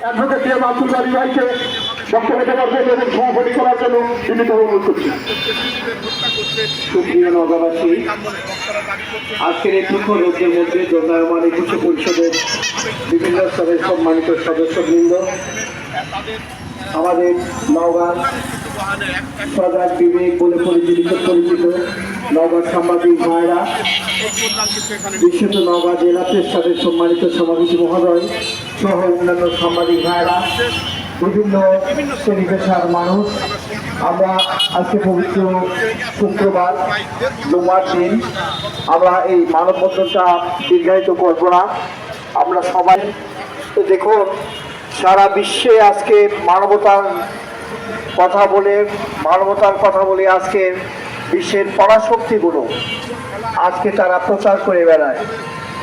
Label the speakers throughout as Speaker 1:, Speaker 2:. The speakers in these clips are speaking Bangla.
Speaker 1: অ্যাডভোকেট এম আব্দুল বারী ভাইকে বক্তব্য দেওয়ার জন্য এবং সমাপনী করার জন্য বিনীত অনুরোধ করছি।
Speaker 2: সুপ্রিয় নগরবাসী, আজকের এই দুঃখ রোগের মধ্যে দণ্ডায়মান একুশে পরিষদের বিভিন্ন স্তরের সম্মানিত সদস্যবৃন্দ, আমাদের নওগাঁ সজাগ বিবেক বলে পরিচিত নওগাঁ সাংবাদিক ভাইরা, বিশেষত নওগাঁ জেলা প্রেসক্লাবের সম্মানিত সভাপতি মহোদয় সহ অন্যান্য সাংবাদিক ভাইরা, বিভিন্ন শ্রেণী পেশার মানুষ, আমরা আজকে পবিত্র শুক্রবার জুমার দিন আমরা এই মানববন্ধনটা দীর্ঘায়িত করবো না। আমরা সবাই তো দেখুন, সারা বিশ্বে আজকে মানবতার কথা বলে আজকে বিশ্বের পরাশক্তিগুলো আজকে তারা প্রচার করে বেড়ায়।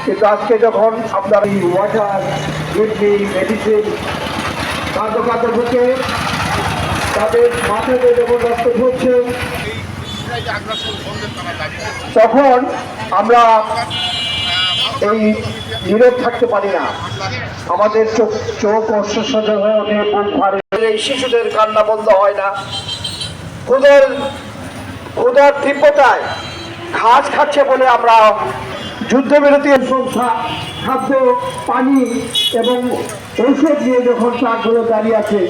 Speaker 2: কিন্তু আজকে যখন আপনার এই ওয়াটার, কিডনি, মেডিসিন কাঁদো বুকে তাদের মাথাতে যখন রক্ত ঝরছে, তখন আমরা এই নীরব থাকতে পারি না। আমাদের চোখ অশ্বসজল হয়ে ওঠে, বুক ভারে। এই শিশুদের কান্না বন্ধ হয় না। ক্ষুধার তীব্রতায় ঘাস খাচ্ছে বলে আমরা যুদ্ধবিরতি সংস্থা খাদ্য, পানি এবং ঔষধ নিয়ে যখন ট্রাকগুলো দাঁড়িয়ে আছে,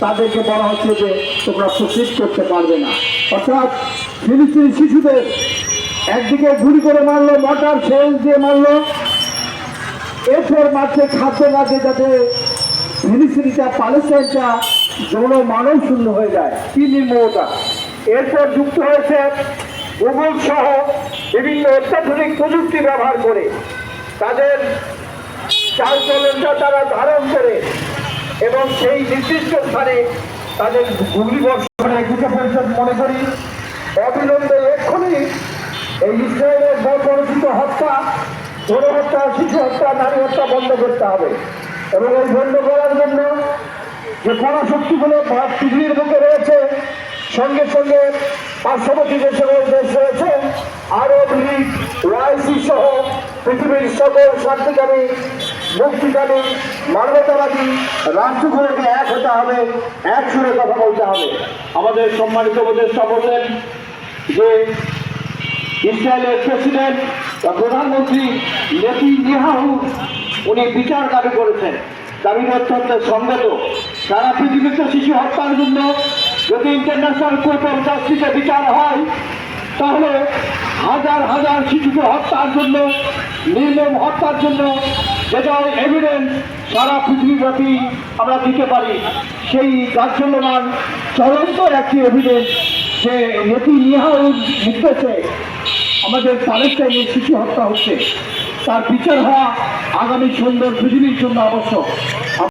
Speaker 2: তাদেরকে বলা হচ্ছে যে তোমরা প্রসিড করতে পারবে না। অর্থাৎ ফিলিস্তিনি শিশুদের একদিকে গুলি করে মারলো, মর্টার শেল দিয়ে মারলো, এরপর মাঝে খাদ্য না দিয়ে যাতে ফিলিস্তিনিটা, প্যালেস্টাইনটা যৌন মানব শূন্য হয়ে যায়। কি নির্মমতা! এরপর যুক্ত হয়েছে গুগল সহ বিভিন্ন অত্যাধুনিক প্রযুক্তি ব্যবহার করে তাদের চালচলনটা তারা ধারণ করে এবং সেই নির্দিষ্ট স্থানে তাদের গুলি বর্ষণে একুশে পরিষদ মনে করি অবিলম্বে এক্ষুনি এই ইসরায়েলের বর্বরচিত হত্যা, গণহত্যা, শিশু হত্যা, নারী হত্যা বন্ধ করতে হবে। এবং এই বন্ধ করার জন্য যে পরাশক্তিগুলো পৃথিবীর বুকে রয়েছে, সঙ্গে সঙ্গে পার্শ্ববর্তী দেশ রয়েছে, আরব লীগ, ওআইসি সহ পৃথিবীর সকল শান্তিকামী, মুক্তিকামী, মানবতাবাদী রাষ্ট্রগুলোকে এক হতে হবে, এক সুরে কথা বলতে হবে। আমাদের সম্মানিত উপদেষ্টা বলেন যে ইসরায়েলের প্রেসিডেন্ট বা প্রধানমন্ত্রী নেতানিয়াহু উনি বিচার দাবি করেছেন। দাবির অত্যন্ত সংগত। সারা পৃথিবীতে শিশু হত্যার জন্য যদি ইন্টারন্যাশনাল কোর্ট অফ জাস্টিসে বিচার হয়, তাহলে হাজার হাজার শিশুকে হত্যার জন্য, নির্মম হত্যার জন্য যেটা এভিডেন্স সারা পৃথিবীব্যাপী আমরা দিতে পারি, সেই তাৎসল্যমান চলন্ত একটি এভিডেন্স যে নেতানিয়াহুর নির্দেশে আমাদের প্যালেস্টাইনে শিশু হত্যা হচ্ছে, তার বিচার হওয়া আগামী সুন্দর পৃথিবীর জন্য আবশ্যক।